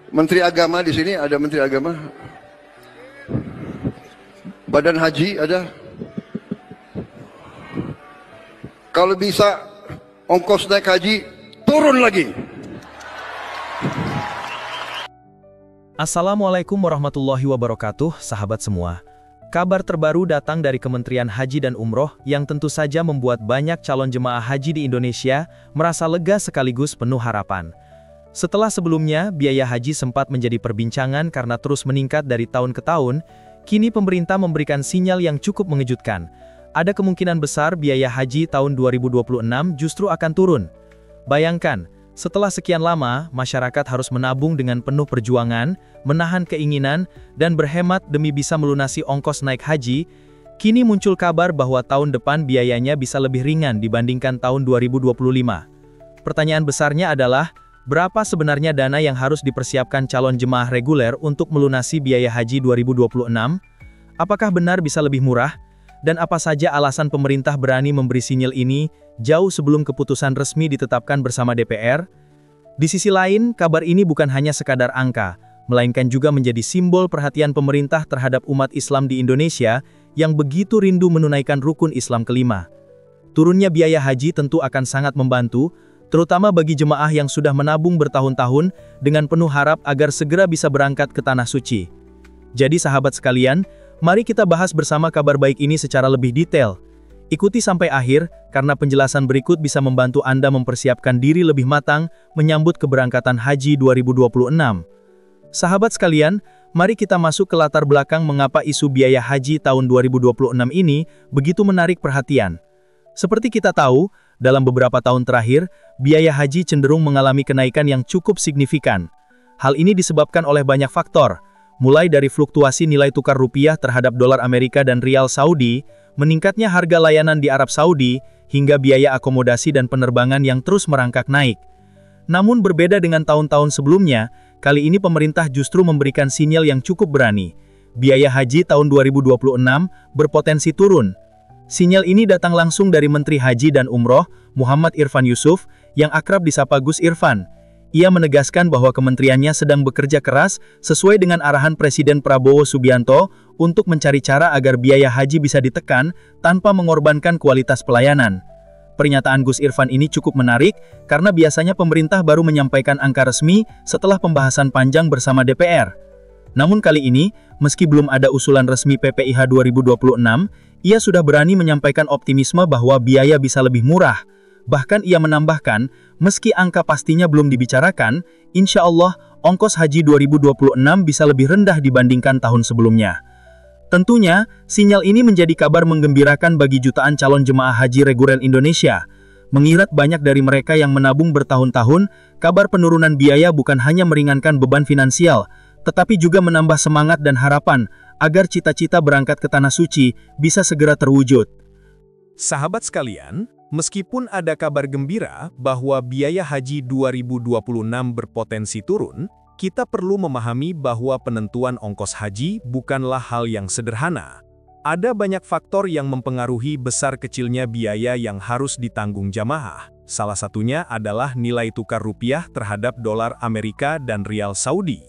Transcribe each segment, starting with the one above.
Menteri Agama di sini, ada Menteri Agama. Badan Haji ada. Kalau bisa ongkos naik haji turun lagi. Assalamualaikum warahmatullahi wabarakatuh, sahabat semua. Kabar terbaru datang dari Kementerian Haji dan Umroh yang tentu saja membuat banyak calon jemaah haji di Indonesia merasa lega sekaligus penuh harapan. Setelah sebelumnya, biaya haji sempat menjadi perbincangan karena terus meningkat dari tahun ke tahun, kini pemerintah memberikan sinyal yang cukup mengejutkan. Ada kemungkinan besar biaya haji tahun 2026 justru akan turun. Bayangkan, setelah sekian lama, masyarakat harus menabung dengan penuh perjuangan, menahan keinginan, dan berhemat demi bisa melunasi ongkos naik haji. Kini muncul kabar bahwa tahun depan biayanya bisa lebih ringan dibandingkan tahun 2025. Pertanyaan besarnya adalah, berapa sebenarnya dana yang harus dipersiapkan calon jemaah reguler untuk melunasi biaya haji 2026? Apakah benar bisa lebih murah? Dan apa saja alasan pemerintah berani memberi sinyal ini jauh sebelum keputusan resmi ditetapkan bersama DPR? Di sisi lain, kabar ini bukan hanya sekadar angka, melainkan juga menjadi simbol perhatian pemerintah terhadap umat Islam di Indonesia yang begitu rindu menunaikan rukun Islam kelima. Turunnya biaya haji tentu akan sangat membantu, terutama bagi jemaah yang sudah menabung bertahun-tahun dengan penuh harap agar segera bisa berangkat ke Tanah Suci. Jadi sahabat sekalian, mari kita bahas bersama kabar baik ini secara lebih detail. Ikuti sampai akhir, karena penjelasan berikut bisa membantu Anda mempersiapkan diri lebih matang menyambut keberangkatan haji 2026. Sahabat sekalian, mari kita masuk ke latar belakang mengapa isu biaya haji tahun 2026 ini begitu menarik perhatian. Seperti kita tahu, dalam beberapa tahun terakhir, biaya haji cenderung mengalami kenaikan yang cukup signifikan. Hal ini disebabkan oleh banyak faktor, mulai dari fluktuasi nilai tukar rupiah terhadap dolar Amerika dan rial Saudi, meningkatnya harga layanan di Arab Saudi, hingga biaya akomodasi dan penerbangan yang terus merangkak naik. Namun berbeda dengan tahun-tahun sebelumnya, kali ini pemerintah justru memberikan sinyal yang cukup berani. Biaya haji tahun 2026 berpotensi turun. Sinyal ini datang langsung dari Menteri Haji dan Umroh, Muhammad Irfan Yusuf, yang akrab disapa Gus Irfan. Ia menegaskan bahwa kementeriannya sedang bekerja keras sesuai dengan arahan Presiden Prabowo Subianto untuk mencari cara agar biaya haji bisa ditekan tanpa mengorbankan kualitas pelayanan. Pernyataan Gus Irfan ini cukup menarik karena biasanya pemerintah baru menyampaikan angka resmi setelah pembahasan panjang bersama DPR. Namun kali ini, meski belum ada usulan resmi PPIH 2026, ia sudah berani menyampaikan optimisme bahwa biaya bisa lebih murah. Bahkan ia menambahkan, meski angka pastinya belum dibicarakan, insya Allah ongkos haji 2026 bisa lebih rendah dibandingkan tahun sebelumnya. Tentunya, sinyal ini menjadi kabar menggembirakan bagi jutaan calon jemaah haji reguler Indonesia. Mengingat banyak dari mereka yang menabung bertahun-tahun, kabar penurunan biaya bukan hanya meringankan beban finansial, tetapi juga menambah semangat dan harapan agar cita-cita berangkat ke Tanah Suci bisa segera terwujud. Sahabat sekalian, meskipun ada kabar gembira bahwa biaya haji 2026 berpotensi turun, kita perlu memahami bahwa penentuan ongkos haji bukanlah hal yang sederhana. Ada banyak faktor yang mempengaruhi besar kecilnya biaya yang harus ditanggung jamaah. Salah satunya adalah nilai tukar rupiah terhadap dolar Amerika dan rial Saudi.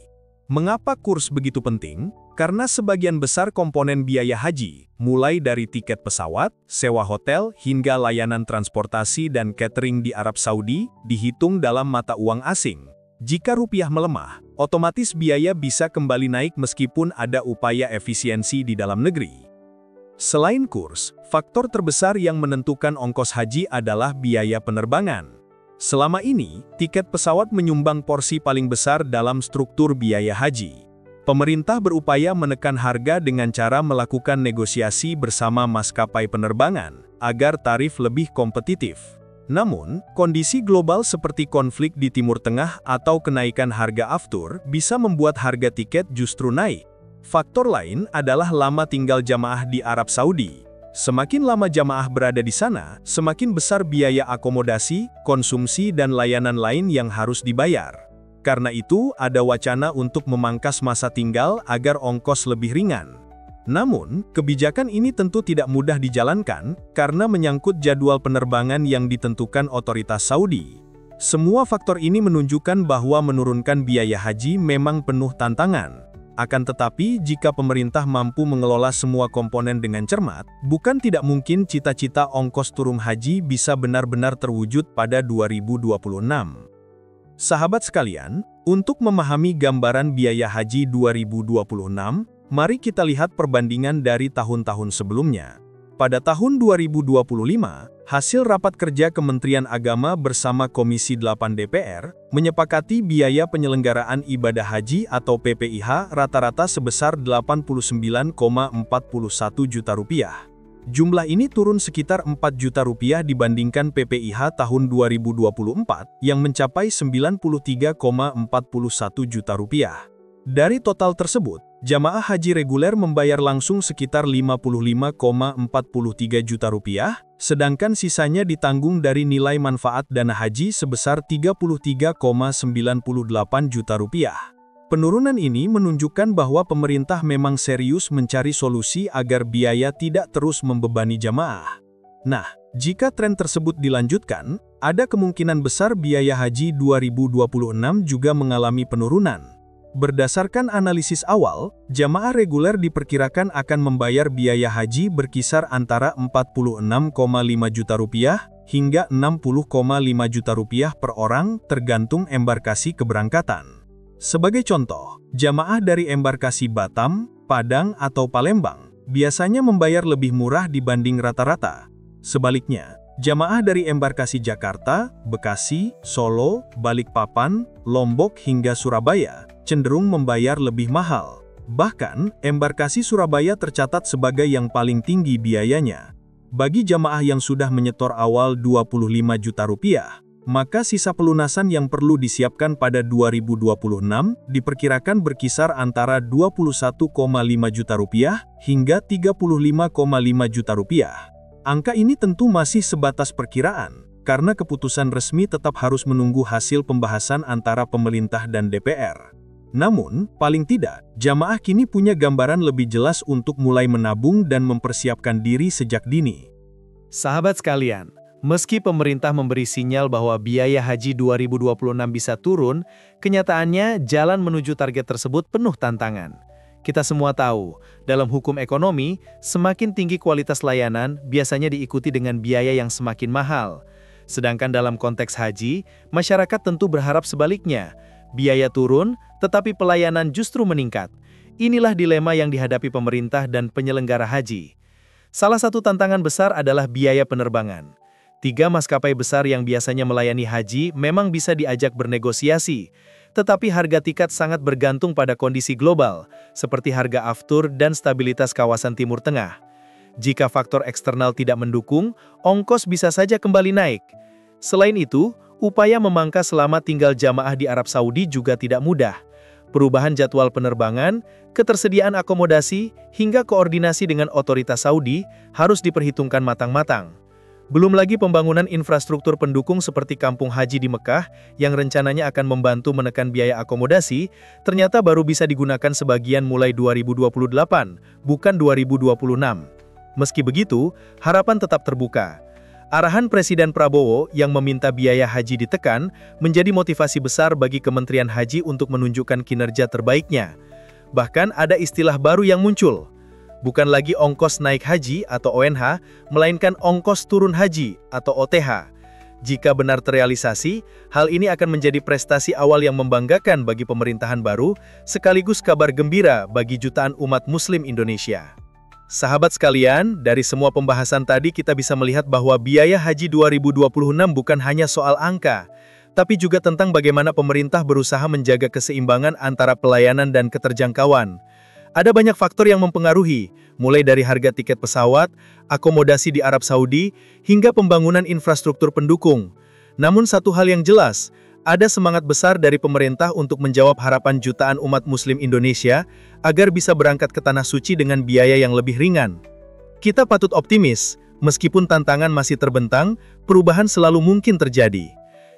Mengapa kurs begitu penting? Karena sebagian besar komponen biaya haji, mulai dari tiket pesawat, sewa hotel, hingga layanan transportasi dan catering di Arab Saudi, dihitung dalam mata uang asing. Jika rupiah melemah, otomatis biaya bisa kembali naik meskipun ada upaya efisiensi di dalam negeri. Selain kurs, faktor terbesar yang menentukan ongkos haji adalah biaya penerbangan. Selama ini, tiket pesawat menyumbang porsi paling besar dalam struktur biaya haji. Pemerintah berupaya menekan harga dengan cara melakukan negosiasi bersama maskapai penerbangan agar tarif lebih kompetitif. Namun, kondisi global seperti konflik di Timur Tengah atau kenaikan harga aftur bisa membuat harga tiket justru naik. Faktor lain adalah lama tinggal jamaah di Arab Saudi. Semakin lama jamaah berada di sana, semakin besar biaya akomodasi, konsumsi, dan layanan lain yang harus dibayar. Karena itu, ada wacana untuk memangkas masa tinggal agar ongkos lebih ringan. Namun, kebijakan ini tentu tidak mudah dijalankan karena menyangkut jadwal penerbangan yang ditentukan otoritas Saudi. Semua faktor ini menunjukkan bahwa menurunkan biaya haji memang penuh tantangan. Akan tetapi, jika pemerintah mampu mengelola semua komponen dengan cermat, bukan tidak mungkin cita-cita ongkos turun haji bisa benar-benar terwujud pada 2026. Sahabat sekalian, untuk memahami gambaran biaya haji 2026, mari kita lihat perbandingan dari tahun-tahun sebelumnya. Pada tahun 2025, hasil rapat kerja Kementerian Agama bersama Komisi 8 DPR menyepakati biaya penyelenggaraan ibadah haji atau PPIH rata-rata sebesar Rp89,41 juta. Jumlah ini turun sekitar Rp4 juta dibandingkan PPIH tahun 2024 yang mencapai Rp93,41 juta. Dari total tersebut, jamaah haji reguler membayar langsung sekitar Rp55,43 juta, sedangkan sisanya ditanggung dari nilai manfaat dana haji sebesar Rp33,98 juta. Penurunan ini menunjukkan bahwa pemerintah memang serius mencari solusi agar biaya tidak terus membebani jamaah. Nah, jika tren tersebut dilanjutkan, ada kemungkinan besar biaya haji 2026 juga mengalami penurunan. Berdasarkan analisis awal, jamaah reguler diperkirakan akan membayar biaya haji berkisar antara Rp46,5 juta hingga Rp60,5 juta per orang tergantung embarkasi keberangkatan. Sebagai contoh, jamaah dari embarkasi Batam, Padang atau Palembang biasanya membayar lebih murah dibanding rata-rata. Sebaliknya, jamaah dari embarkasi Jakarta, Bekasi, Solo, Balikpapan, Lombok hingga Surabaya cenderung membayar lebih mahal. Bahkan, embarkasi Surabaya tercatat sebagai yang paling tinggi biayanya. Bagi jamaah yang sudah menyetor awal Rp25 juta, maka sisa pelunasan yang perlu disiapkan pada 2026 diperkirakan berkisar antara Rp21,5 juta hingga Rp35,5 juta. Angka ini tentu masih sebatas perkiraan, karena keputusan resmi tetap harus menunggu hasil pembahasan antara pemerintah dan DPR. Namun, paling tidak, jamaah kini punya gambaran lebih jelas untuk mulai menabung dan mempersiapkan diri sejak dini. Sahabat sekalian, meski pemerintah memberi sinyal bahwa biaya haji 2026 bisa turun, kenyataannya jalan menuju target tersebut penuh tantangan. Kita semua tahu, dalam hukum ekonomi, semakin tinggi kualitas layanan biasanya diikuti dengan biaya yang semakin mahal. Sedangkan dalam konteks haji, masyarakat tentu berharap sebaliknya. Biaya turun, tetapi pelayanan justru meningkat. Inilah dilema yang dihadapi pemerintah dan penyelenggara haji. Salah satu tantangan besar adalah biaya penerbangan. 3 maskapai besar yang biasanya melayani haji memang bisa diajak bernegosiasi, tetapi harga tiket sangat bergantung pada kondisi global, seperti harga aftur dan stabilitas kawasan Timur Tengah. Jika faktor eksternal tidak mendukung, ongkos bisa saja kembali naik. Selain itu, upaya memangkas selama tinggal jamaah di Arab Saudi juga tidak mudah. Perubahan jadwal penerbangan, ketersediaan akomodasi, hingga koordinasi dengan otoritas Saudi harus diperhitungkan matang-matang. Belum lagi pembangunan infrastruktur pendukung seperti kampung haji di Mekah yang rencananya akan membantu menekan biaya akomodasi, ternyata baru bisa digunakan sebagian mulai 2028, bukan 2026. Meski begitu, harapan tetap terbuka. Arahan Presiden Prabowo yang meminta biaya haji ditekan menjadi motivasi besar bagi Kementerian Haji untuk menunjukkan kinerja terbaiknya. Bahkan ada istilah baru yang muncul. Bukan lagi ongkos naik haji atau ONH, melainkan ongkos turun haji atau OTH. Jika benar terrealisasi, hal ini akan menjadi prestasi awal yang membanggakan bagi pemerintahan baru, sekaligus kabar gembira bagi jutaan umat Muslim Indonesia. Sahabat sekalian, dari semua pembahasan tadi kita bisa melihat bahwa biaya haji 2026 bukan hanya soal angka, tapi juga tentang bagaimana pemerintah berusaha menjaga keseimbangan antara pelayanan dan keterjangkauan. Ada banyak faktor yang mempengaruhi, mulai dari harga tiket pesawat, akomodasi di Arab Saudi, hingga pembangunan infrastruktur pendukung. Namun satu hal yang jelas, ada semangat besar dari pemerintah untuk menjawab harapan jutaan umat Muslim Indonesia agar bisa berangkat ke Tanah Suci dengan biaya yang lebih ringan. Kita patut optimis, meskipun tantangan masih terbentang, perubahan selalu mungkin terjadi.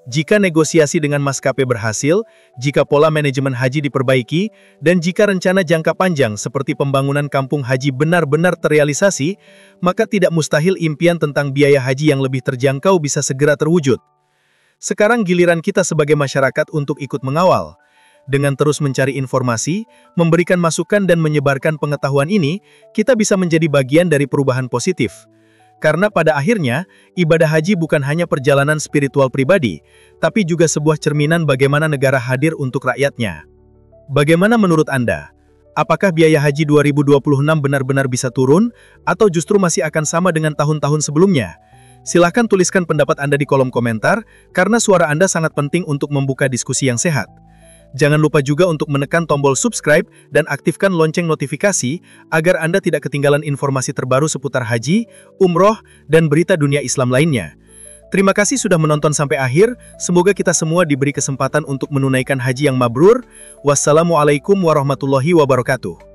Jika negosiasi dengan maskapai berhasil, jika pola manajemen haji diperbaiki, dan jika rencana jangka panjang seperti pembangunan kampung haji benar-benar terrealisasi, maka tidak mustahil impian tentang biaya haji yang lebih terjangkau bisa segera terwujud. Sekarang giliran kita sebagai masyarakat untuk ikut mengawal. Dengan terus mencari informasi, memberikan masukan dan menyebarkan pengetahuan ini, kita bisa menjadi bagian dari perubahan positif. Karena pada akhirnya, ibadah haji bukan hanya perjalanan spiritual pribadi, tapi juga sebuah cerminan bagaimana negara hadir untuk rakyatnya. Bagaimana menurut Anda? Apakah biaya haji 2026 benar-benar bisa turun, atau justru masih akan sama dengan tahun-tahun sebelumnya? Silahkan tuliskan pendapat Anda di kolom komentar, karena suara Anda sangat penting untuk membuka diskusi yang sehat. Jangan lupa juga untuk menekan tombol subscribe dan aktifkan lonceng notifikasi agar Anda tidak ketinggalan informasi terbaru seputar haji, umroh, dan berita dunia Islam lainnya. Terima kasih sudah menonton sampai akhir, semoga kita semua diberi kesempatan untuk menunaikan haji yang mabrur. Wassalamualaikum warahmatullahi wabarakatuh.